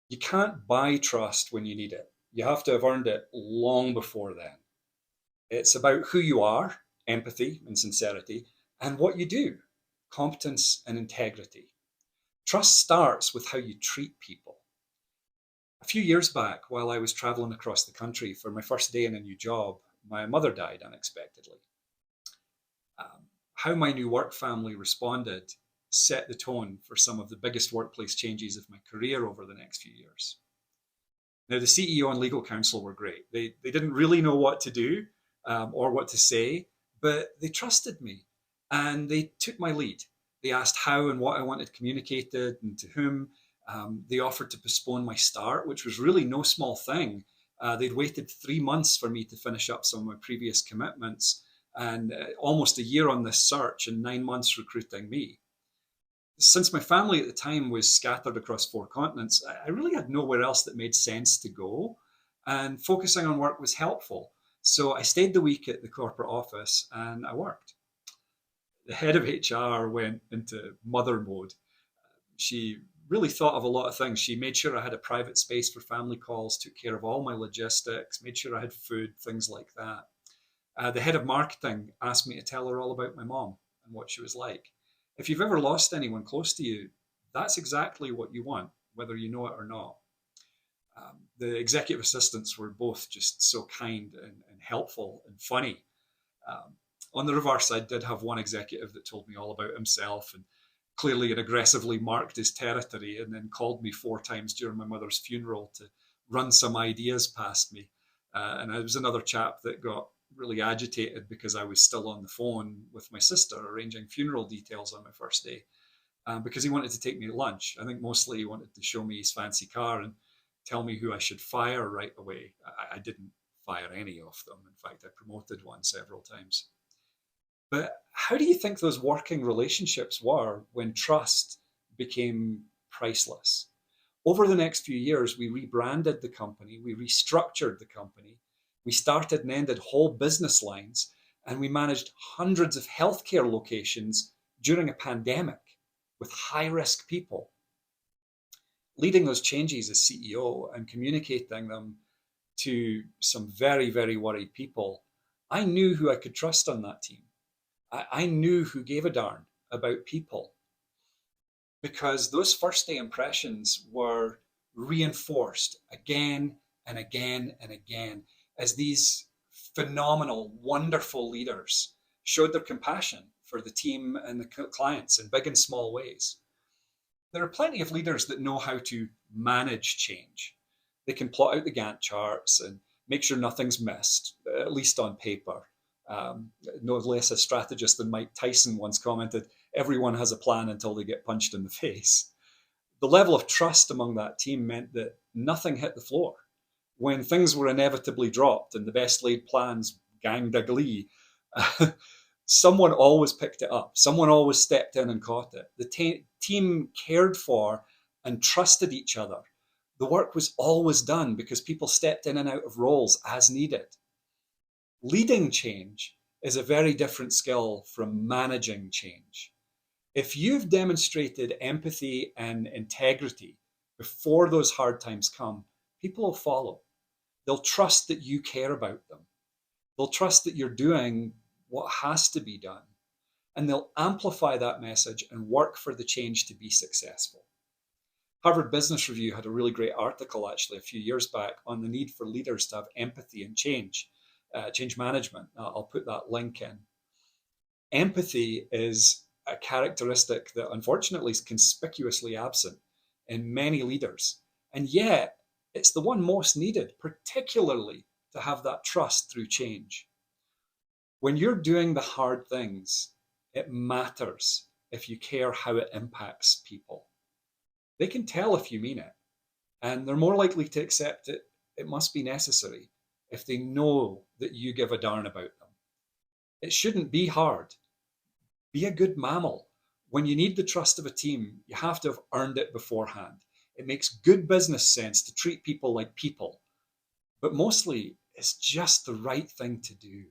You can't buy trust when you need it. You have to have earned it long before then. It's about who you are, empathy and sincerity, and what you do, competence and integrity. Trust starts with how you treat people. A few years back, while I was traveling across the country for my first day in a new job, my mother died unexpectedly. How my new work family responded set the tone for some of the biggest workplace changes of my career over the next few years. Now, the CEO and legal counsel were great. They didn't really know what to do or what to say, but they trusted me and they took my lead. They asked how and what I wanted communicated and to whom. They offered to postpone my start, which was really no small thing. They'd waited 3 months for me to finish up some of my previous commitments and almost a year on this search and 9 months recruiting me. Since my family at the time was scattered across four continents, I really had nowhere else that made sense to go. And focusing on work was helpful. So I stayed the week at the corporate office and I worked. The head of HR went into mother mode. She really thought of a lot of things. She made sure I had a private space for family calls, took care of all my logistics, made sure I had food, things like that. The head of marketing asked me to tell her all about my mom and what she was like. If you've ever lost anyone close to you, that's exactly what you want, whether you know it or not. The executive assistants were both just so kind and helpful and funny. Um, on the reverse, I did have one executive that told me all about himself and clearly and aggressively marked his territory and then called me 4 times during my mother's funeral to run some ideas past me. And I was another chap that got really agitated because I was still on the phone with my sister arranging funeral details on my first day because he wanted to take me to lunch. I think mostly he wanted to show me his fancy car and tell me who I should fire right away. I didn't fire any of them. In fact, I promoted one several times. But how do you think those working relationships were when trust became priceless? Over the next few years, we rebranded the company, we restructured the company, we started and ended whole business lines, and we managed hundreds of healthcare locations during a pandemic with high risk people. Leading those changes as CEO and communicating them to some very, very worried people, I knew who I could trust on that team. I knew who gave a darn about people because those first day impressions were reinforced again and again and again as these phenomenal, wonderful leaders showed their compassion for the team and the clients in big and small ways. There are plenty of leaders that know how to manage change. They can plot out the Gantt charts and make sure nothing's missed, at least on paper. No less a strategist than Mike Tyson once commented, everyone has a plan until they get punched in the face. The level of trust among that team meant that nothing hit the floor. When things were inevitably dropped and the best laid plans ganged a glee, someone always picked it up. Someone always stepped in and caught it. The team cared for and trusted each other. The work was always done because people stepped in and out of roles as needed. Leading change is a very different skill from managing change. If you've demonstrated empathy and integrity before those hard times come, people will follow. They'll trust that you care about them. They'll trust that you're doing what has to be done. And they'll amplify that message and work for the change to be successful. Harvard Business Review had a really great article actually a few years back on the need for leaders to have empathy and change management. I'll put that link in. Empathy is a characteristic that unfortunately is conspicuously absent in many leaders. And yet, it's the one most needed, particularly to have that trust through change. When you're doing the hard things, it matters if you care how it impacts people. They can tell if you mean it, and they're more likely to accept it. It must be necessary if they know that you give a darn about them. It shouldn't be hard. Be a good mammal. When you need the trust of a team, you have to have earned it beforehand. It makes good business sense to treat people like people, but mostly it's just the right thing to do.